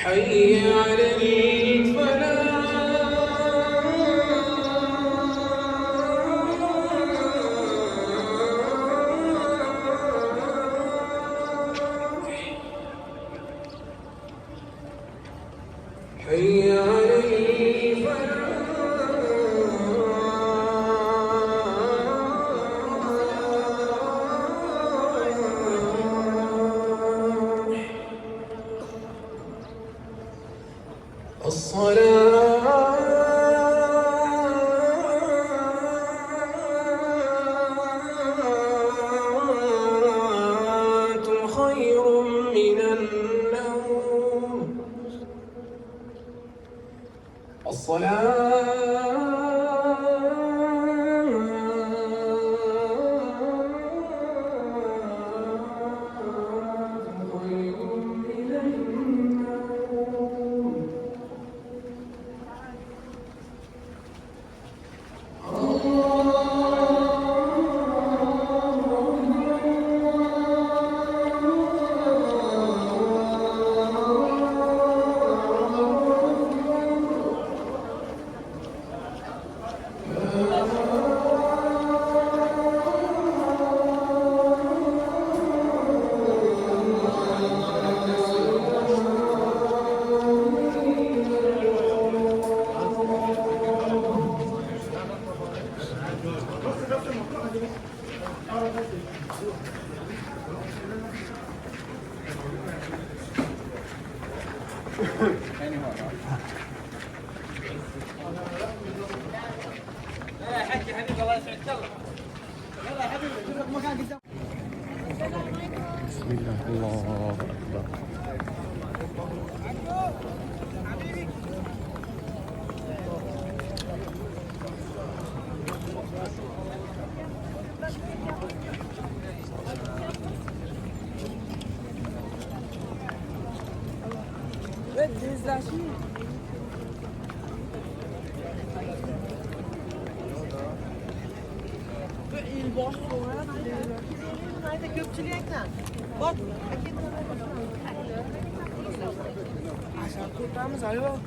حي على الفلاح. حي على الصلاة خير من النوم. Bismillah, Allahu Akbar. Bak. Aşağı kurtarımız ayo.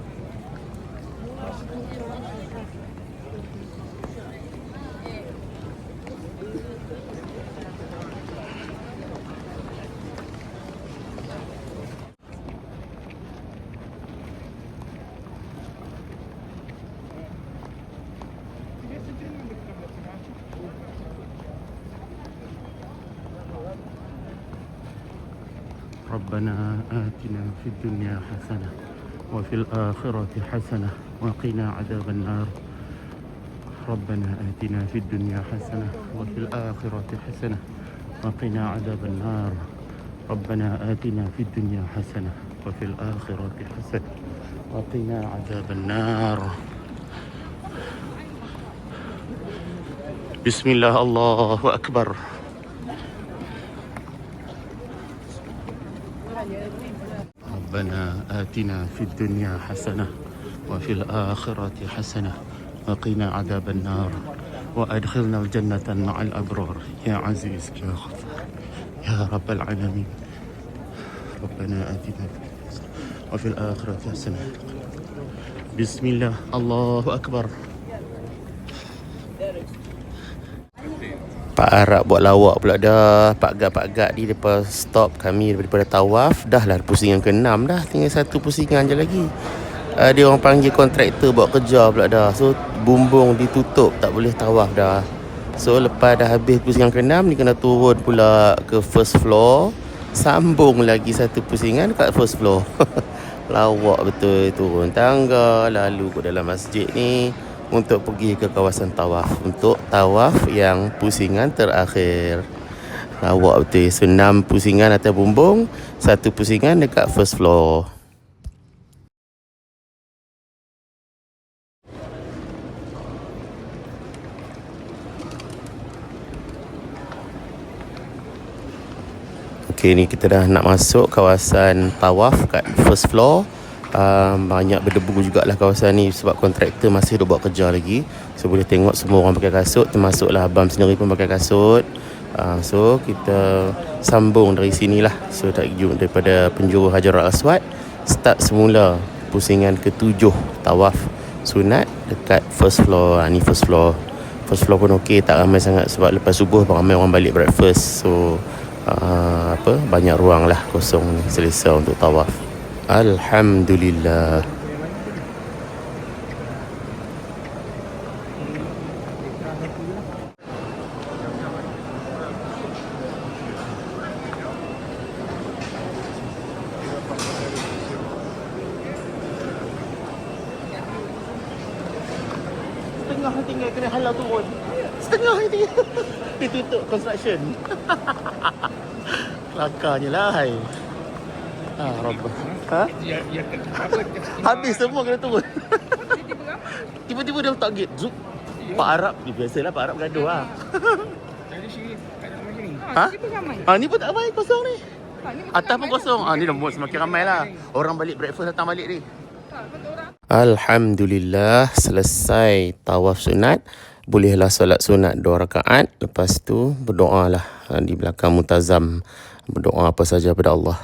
ربنا آتنا في الدنيا حسنة وفي الآخرة حسنة وقنا عذاب النار. ربنا آتنا في الدنيا حسنة وفي الآخرة حسنة وقنا عذاب النار. ربنا آتنا في الدنيا حسنة وفي الآخرة حسنة وقنا عذاب النار. بسم الله، الله أكبر. ربنا آتنا في الدنيا حسنة وفي الآخرة حسنة وقنا عذاب النار وأدخلنا الجنة مع الأبرار يا عزيز يا غفار يا رب العالمين. ربنا آتنا وفي الآخرة حسنة. بسم الله، الله أكبر. Pak Arab buat lawak pula dah. Pak Gad ni lepas stop kami daripada tawaf. Dah lah pusingan ke-6 dah. Tinggal satu pusingan je lagi. Dia orang panggil kontraktor buat kerja pula dah. So bumbung ditutup, tak boleh tawaf dah. So lepas dah habis pusingan ke-6 ni kena turun pula ke first floor. Sambung lagi satu pusingan kat first floor. Lawak betul, turun tangga lalu ke dalam masjid ni untuk pergi ke kawasan tawaf, untuk tawaf yang pusingan terakhir. Lawak betul. So 6 pusingan atas bumbung, 1 pusingan dekat first floor. Okey, ni kita dah nak masuk kawasan tawaf kat first floor. Banyak berdebu jugalah kawasan ni sebab kontraktor masih duk buat kerja lagi. So boleh tengok semua orang pakai kasut, termasuklah abang sendiri pun pakai kasut. So kita sambung dari sinilah. So daripada penjuru Hajarul Aswad start semula pusingan ke-7 tawaf sunat dekat first floor. Ni first floor pun okey, tak ramai sangat sebab lepas subuh ramai orang balik breakfast. So banyak ruang lah kosong ni, selesa untuk tawaf. Alhamdulillah. Setengah yang tinggal kena halau turun. Setengah yang tinggal ditutup construction. Kelakarnya lah hai. Rabbah. Habis semua kena turun. Tiba-tiba dia letak gate. Zup. Pak Arab ni biasalah, Pak Arab gaduh lah. Ni pun tak ramai, kosong ni. Atas pun kosong. Ni dah semakin ramai lah. Orang balik breakfast, datang balik ni. Alhamdulillah, selesai tawaf sunat. Bolehlah solat sunat 2 rakaat. Lepas tu berdoa lah di belakang multazam. Berdoa apa saja pada Allah.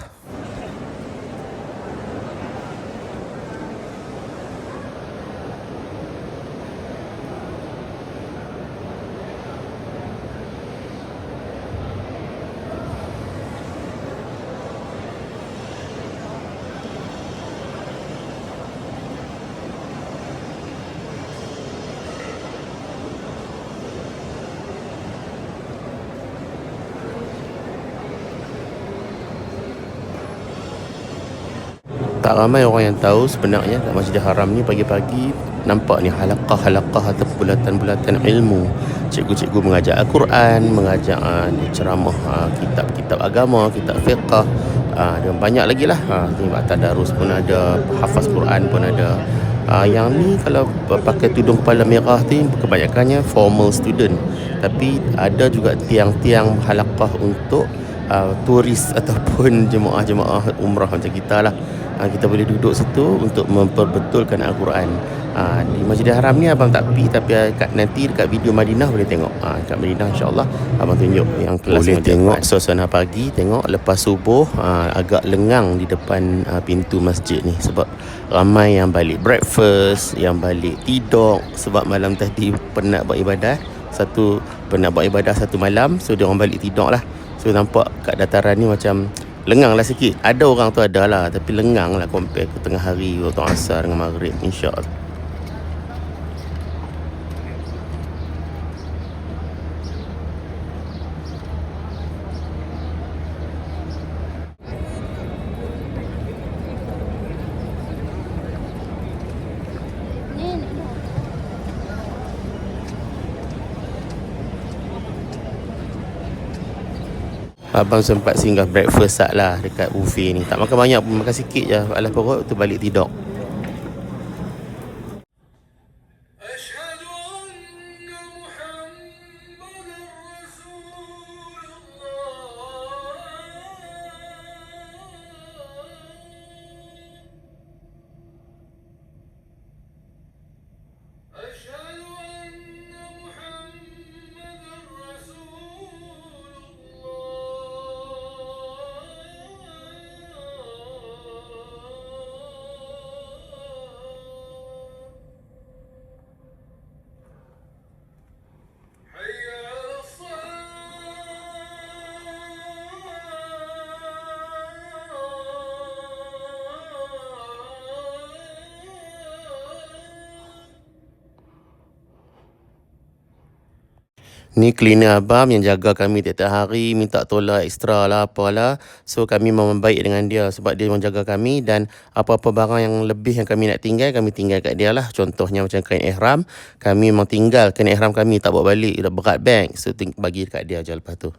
Tak ramai orang yang tahu sebenarnya kat Masjidil Haram ni pagi-pagi nampak ni halaqah-halaqah atau bulatan-bulatan ilmu. Cikgu-cikgu mengajar Al-Quran, mengajar ceramah kitab-kitab agama, kitab fiqh, dan banyak lagi lah. Tadarus pun ada, hafaz Quran pun ada. Yang ni kalau pakai tudung kepala merah tu kebanyakannya formal student. Tapi ada juga tiang-tiang halaqah untuk turis ataupun jemaah-jemaah umrah macam kita lah. Kita boleh duduk situ untuk memperbetulkan Al-Quran. Di Masjidil Haram ni abang tak pergi, tapi nanti dekat video Madinah boleh tengok. Dekat Madinah insyaAllah abang tunjuk yang kelas. Boleh tengok suasana pagi, tengok lepas subuh agak lengang di depan pintu masjid ni. Sebab ramai yang balik breakfast, yang balik tidur. Sebab malam tadi penat buat ibadah satu malam. So dia orang balik tidur lah. So nampak kat dataran ni macam lengang lah sikit. Ada orang tu ada lah, tapi lengang lah compare ke tengah hari waktu asar dengan maghrib, insyaAllah. Abang sempat singgah breakfast lah dekat buffet ni. Tak makan banyak pun, makan sikit je. Alas perut tu balik tidur. Ni cleaner abang yang jaga kami tiap-tiap hari, minta tolak ekstra lah apalah. So kami memang baik dengan dia sebab dia menjaga kami, dan apa-apa barang yang lebih yang kami nak tinggal, kami tinggal kat dia lah. Contohnya macam kain ihram, kami memang tinggal kain ihram kami, tak bawa balik, dah berat bag. So bagi kat dia je lepas tu.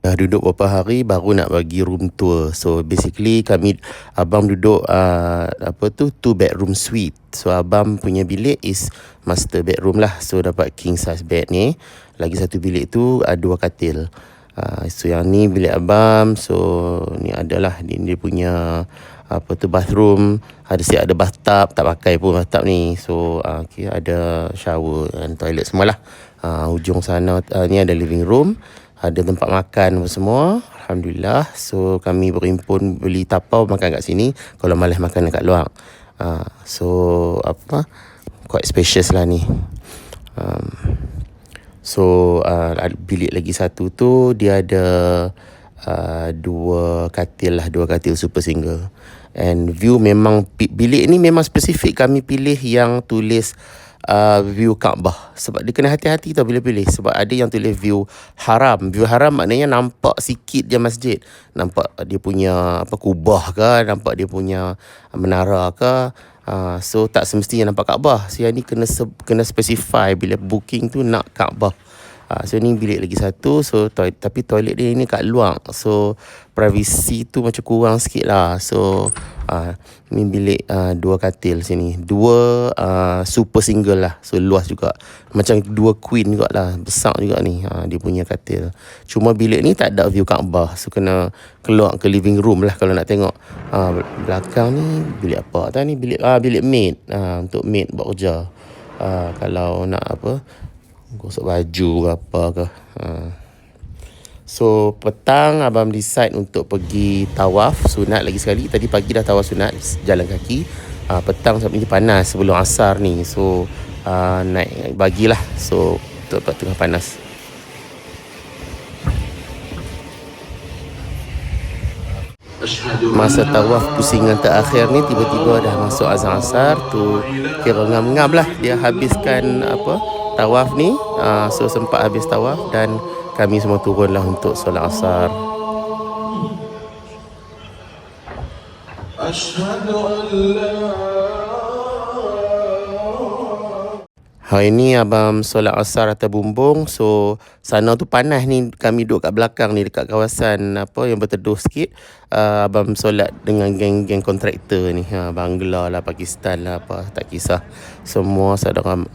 Dah duduk beberapa hari baru nak bagi room tour. So basically abang duduk 2 bedroom suite. So abang punya bilik is master bedroom lah. So dapat king size bed ni. Lagi satu bilik tu 2 katil. So yang ni bilik abang. So ni adalah dia punya apa tu bathroom. Ada bathtub, tak pakai pun bathtub ni. So okay, ada shower dan toilet semualah. Hujung sana ni ada living room, ada tempat makan semua. Alhamdulillah. So kami berhimpun beli tapau makan kat sini kalau malas makan dekat luar. So quite spacious lah ni. So bilik lagi satu tu dia ada dua katil super single. And view memang bilik ni memang spesifik kami pilih yang tulis view Kaabah. Sebab dia kena hati-hati tau bila pilih. Sebab ada yang tulis view haram. View haram maknanya nampak sikit je masjid. Nampak dia punya kubah ke, nampak dia punya menara ke. So tak semestinya nampak Kaabah. So yang ni kena specify bila booking tu nak Kaabah. So ni bilik lagi satu. So tapi toilet dia ni kat luar. So privacy tu macam kurang sikit lah. So ni bilik dua katil sini. Dua super single lah. So luas juga. Macam dua queen juga lah. Besar juga ni dia punya katil. Cuma bilik ni tak ada view Kaabah. So kena keluar ke living room lah kalau nak tengok. Belakang ni bilik apa tau ni? Bilik maid. Untuk maid buat kerja. Kalau nak gosok baju ke apa ke. So petang abang decide untuk pergi tawaf sunat lagi sekali. Tadi pagi dah tawaf sunat jalan kaki. Petang sebab ni panas sebelum asar ni. So naik bagilah. So tempat tengah panas. Masa tawaf pusingan terakhir ni tiba-tiba dah masuk azan asar tu, kira ngam-ngam lah dia habiskan tawaf ni. So sempat habis tawaf dan kami semua turunlah untuk solat asar. Hari ni abang solat asar atas bumbung. So sana tu panas ni. Kami duduk kat belakang ni dekat kawasan yang berteduh sikit. Abang solat dengan geng-geng kontraktor ni. Bangla lah, Pakistan lah, tak kisah. Semua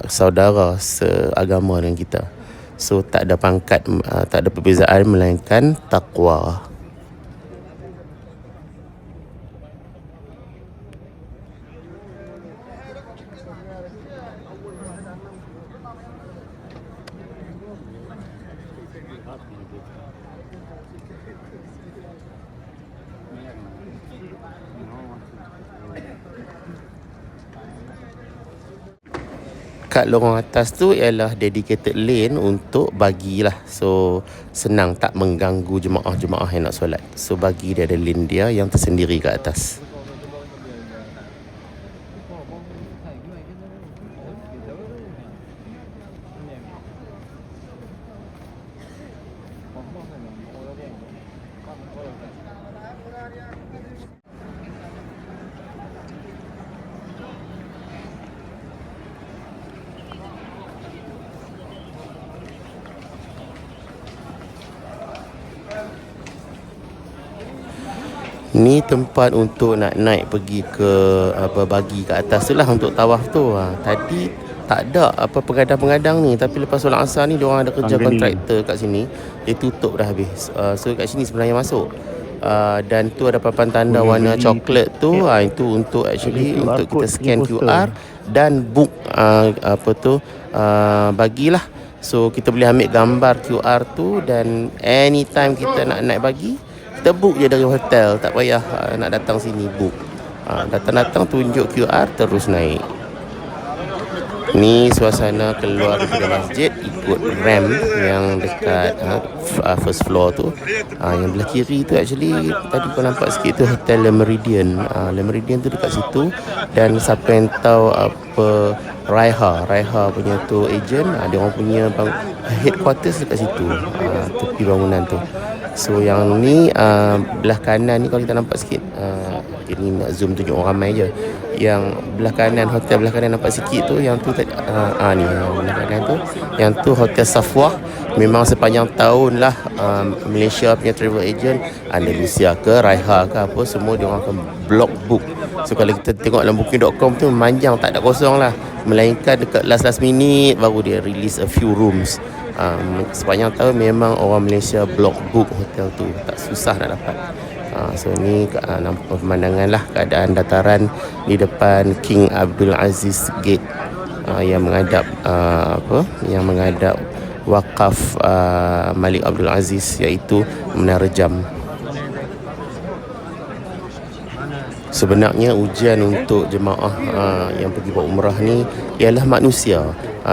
saudara seagama dengan kita. So tak ada pangkat, tak ada perbezaan melainkan takwa. Kat lorong atas tu ialah dedicated lane untuk bagi lah. So senang, tak mengganggu jemaah-jemaah yang nak solat. So bagi dia ada lane dia yang tersendiri kat atas. Ni tempat untuk nak naik pergi ke bagi kat atas tu lah untuk tawaf tu. Tadi tak ada pengadang-pengadang ni, tapi lepas solat asar ni diorang ada kerja kontraktor kat sini. Dia tutup dah habis. So kat sini sebenarnya masuk. Dan tu ada papan tanda warna coklat tu. Itu untuk untuk kita scan QR dan book bagilah. So kita boleh ambil gambar QR tu dan anytime kita nak naik bagi, kita book je dari hotel. Tak payah nak datang sini book. Datang-datang tunjuk QR terus naik. Ni suasana keluar daripada masjid ikut ramp yang dekat first floor tu. Yang belah kiri tu tadi kau nampak sikit tu Hotel Le Méridien. Le Méridien tu dekat situ. Dan siapa yang tahu Raiha punya tour agent, dia orang punya headquarters dekat situ, tepi bangunan tu. So yang ni belah kanan ni kalau kita nampak sikit, ini nak zoom tunjuk orang ramai je. Yang belah kanan, hotel belah kanan nampak sikit tu, yang tu ni belah kanan tu, yang tu Hotel Safwah. Memang sepanjang tahun lah Malaysia punya travel agent, Andalusia ke Raiha ke apa, semua dia orang akan block book. So kalau kita tengok dalam booking.com tu manjang, tak ada kosong lah. Melainkan dekat last minute baru dia release a few rooms. Sepanjang tahun memang orang Malaysia block book hotel tu, tak susah nak dapat. So ni nampak pemandangan lah keadaan dataran di depan King Abdul Aziz Gate, yang menghadap yang menghadap wakaf Malik Abdul Aziz, iaitu Menara Jam. Sebenarnya ujian untuk jemaah yang pergi buat umrah ni ialah manusia.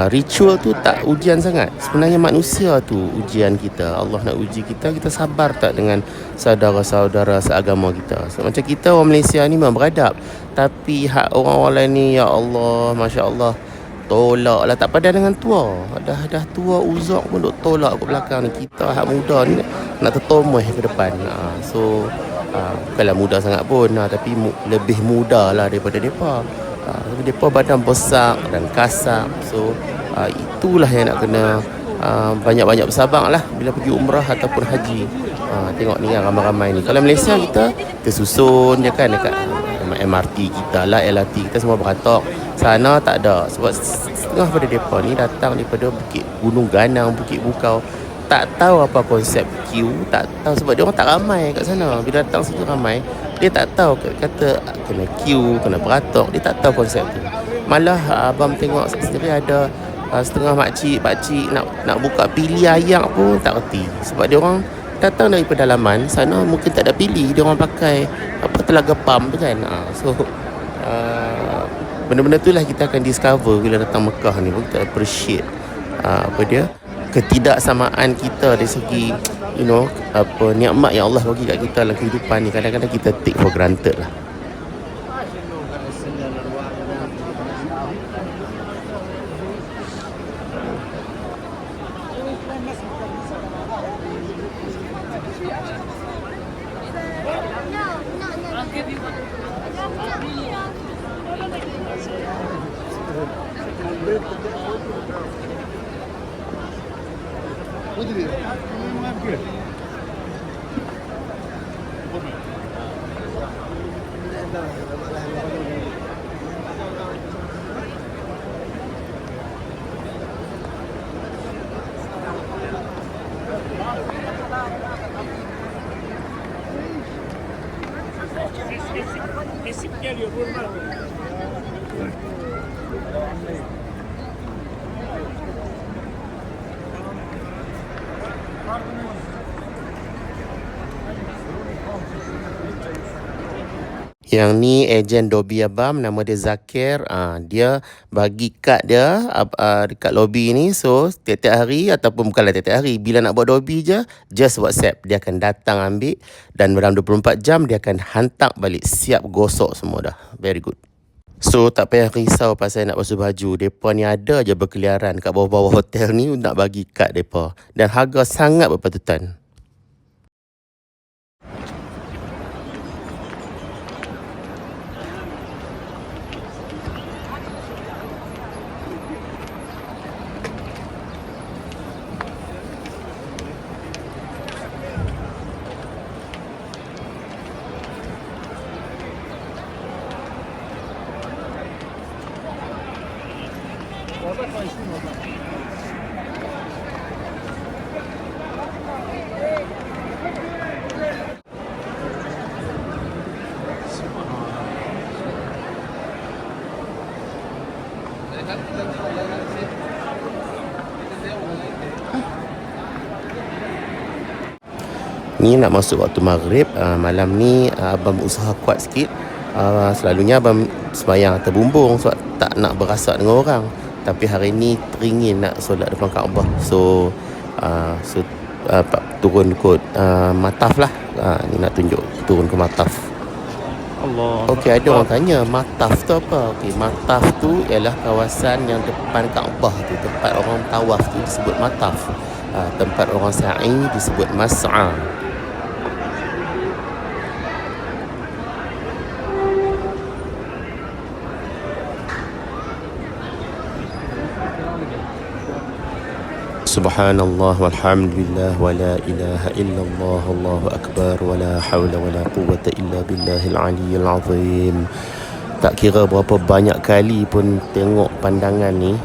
Ritual tu tak ujian sangat. Sebenarnya manusia tu ujian kita. Allah nak uji kita, kita sabar tak dengan saudara-saudara seagama kita. So, macam kita orang Malaysia ni memang beradab, tapi hak orang-orang lain ni, ya Allah, Masya Allah, tolak lah, tak padan dengan tua. Dah tua uzak pun duk tolak ke belakang ni. Kita hak muda ni nak tertomoh ke depan. Bukanlah muda sangat pun, tapi lebih muda lah daripada mereka. Mereka badan besar dan kasar. So itulah yang nak kena banyak-banyak bersabar lah bila pergi umrah ataupun haji. Tengok ni kan, ramai-ramai ni. Kalau Malaysia kita susun je kan dekat MRT kita lah, LRT kita semua beratok. Sana tak ada, sebab setengah pada mereka ni datang daripada Gunung Ganang, Bukit Bukau. Tak tahu apa konsep queue, tak tahu, sebab dia orang tak ramai kat sana. Bila datang situ ramai, dia tak tahu kata kena queue, kena beratok, dia tak tahu konsep tu. Malah abang tengok sendiri ada setengah pakcik nak buka pilih ayak pun tak reti, sebab dia orang datang daripada dalaman sana, mungkin tak ada pilih, dia orang pakai telaga pam tu kan. So benda-benda tu lah kita akan discover bila datang Mekah ni. Kita appreciate ketidaksamaan kita dari segi nikmat yang Allah bagi kat kita dalam kehidupan ni. Kadang-kadang kita take for granted lah. Yang ni ejen Dobi Abam, nama dia Zakir. Dia bagi kad dia dekat lobby ni. So tiap-tiap hari, ataupun bukanlah tiap-tiap hari, bila nak buat Dobi je, just WhatsApp. Dia akan datang ambil, dan dalam 24 jam dia akan hantar balik, siap gosok semua dah. Very good. So tak payah risau pasal nak basuh baju. Mereka ni ada je berkeliaran kat bawah-bawah hotel ni nak bagi kad mereka. Dan harga sangat berpatutan. Ni nak masuk waktu maghrib. Malam ni abang usaha kuat sikit. Selalunya abang sembahyang terbumbung sebab tak nak berasak dengan orang. Tapi hari ni teringin nak solat depan Kaabah. So turun kot Mataf lah. Ni nak tunjuk turun ke Mataf. Allah. Okey, ada orang tanya Mataf tu apa? Okey, Mataf tu ialah kawasan yang depan Kaabah tu. Tempat orang tawaf tu disebut Mataf. Tempat orang sa'i disebut Mas'a. Subhanallah walhamdulillah wa la ilaha illallah Allahu akbar wa la hawla wa la quwwata illa billahil aliyyil azim. Tak kira berapa banyak kali pun tengok pandangan ni,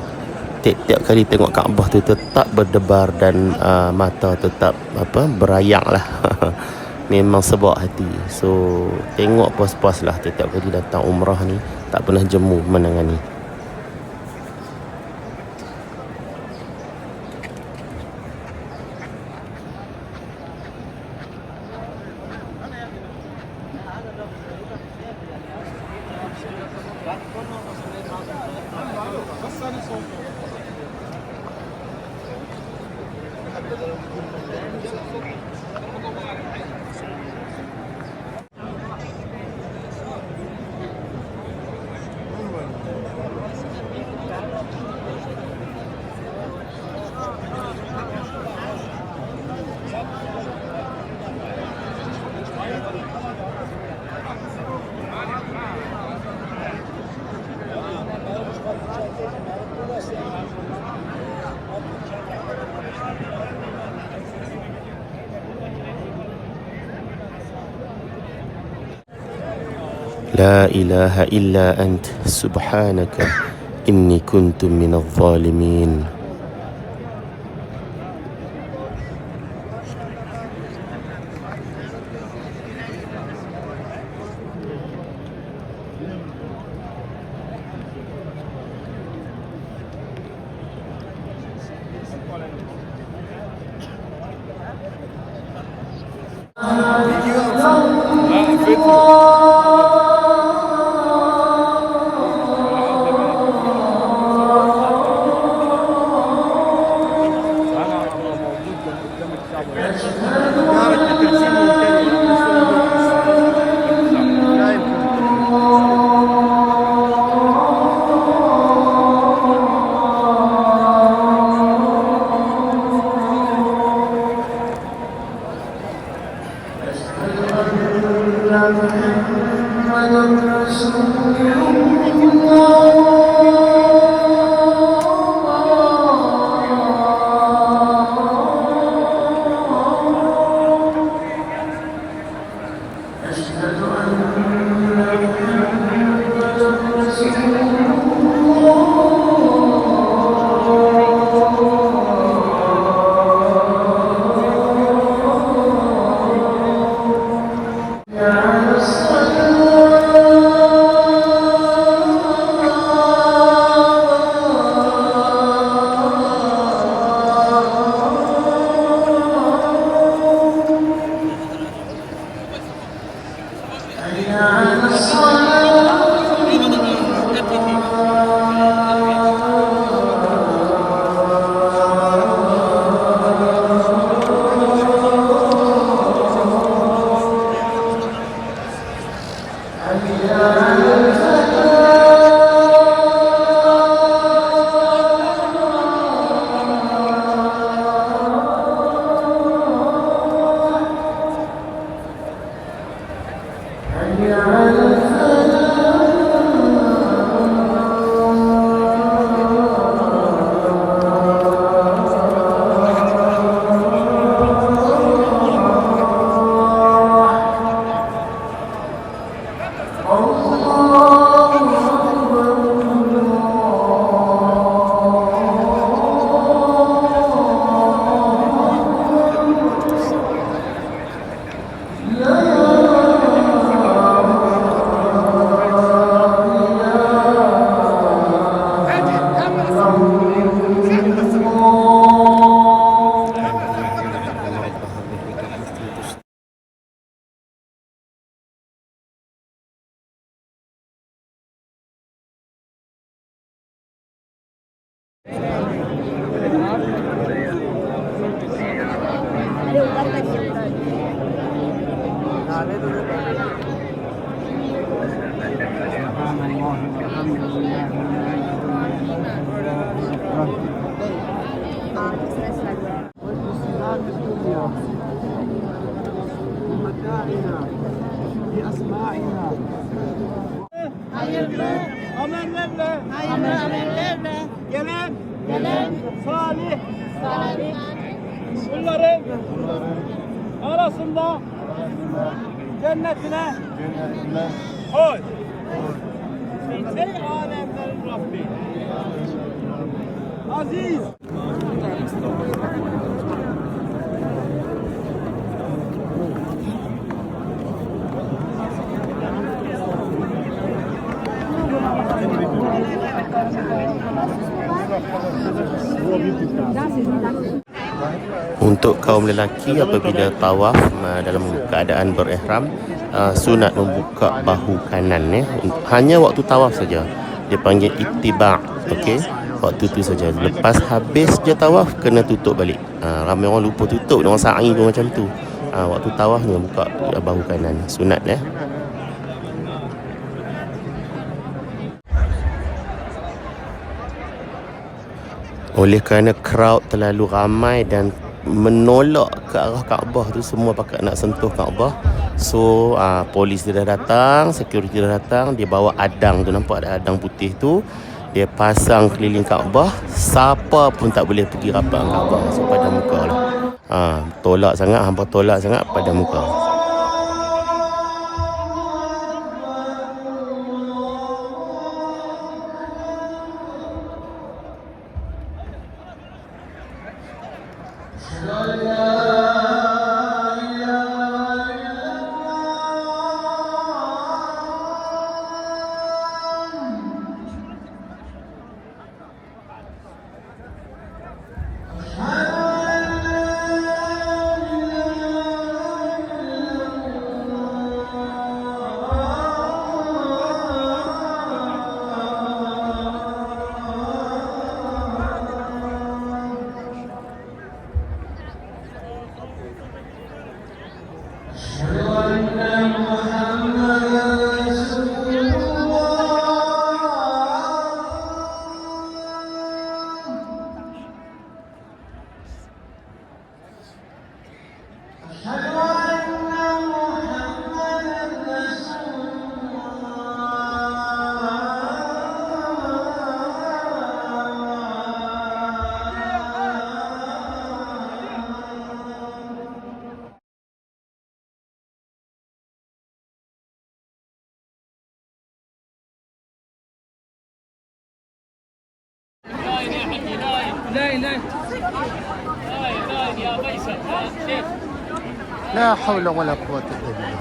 tiap kali tengok Kaabah tu tetap berdebar dan mata tetap berayang lah. Memang sebab hati. So tengok puas-puas lah tiap kali datang umrah ni, tak pernah jemu menangani. La ilaha illa ant subhanaka inni kuntu minadh zalimin. Bunların arasında cennetine koy. Ey alemlerin Rabbi. Aziz. Untuk kaum lelaki apabila tawaf dalam keadaan berihram, sunat membuka bahu kanan ya. Hanya waktu tawaf saja. Dia panggil ittiba', okey. Waktu tu saja. Lepas habis je tawaf kena tutup balik. Ramai orang lupa tutup, orang sa'i pun macam tu. Waktu tawaf ni buka bahu kanan. Sunat ya. Oleh kerana crowd terlalu ramai dan menolak ke arah Kaabah tu, semua pakat nak sentuh Kaabah. So polis dia dah datang, security dah datang, dia bawa adang tu, nampak ada adang putih tu, dia pasang keliling Kaabah. Siapa pun tak boleh pergi rapat dengan Kaabah. So pada muka lah. Tolak sangat, hampa tolak sangat pada muka. لا حول ولا قوة إلا بالله.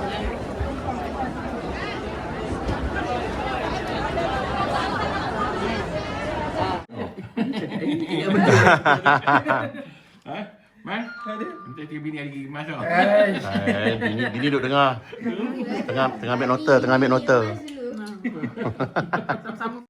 Mas, nanti tiga bini ada gigi mas tau. Bini duduk dengar. Tengah ambil nota,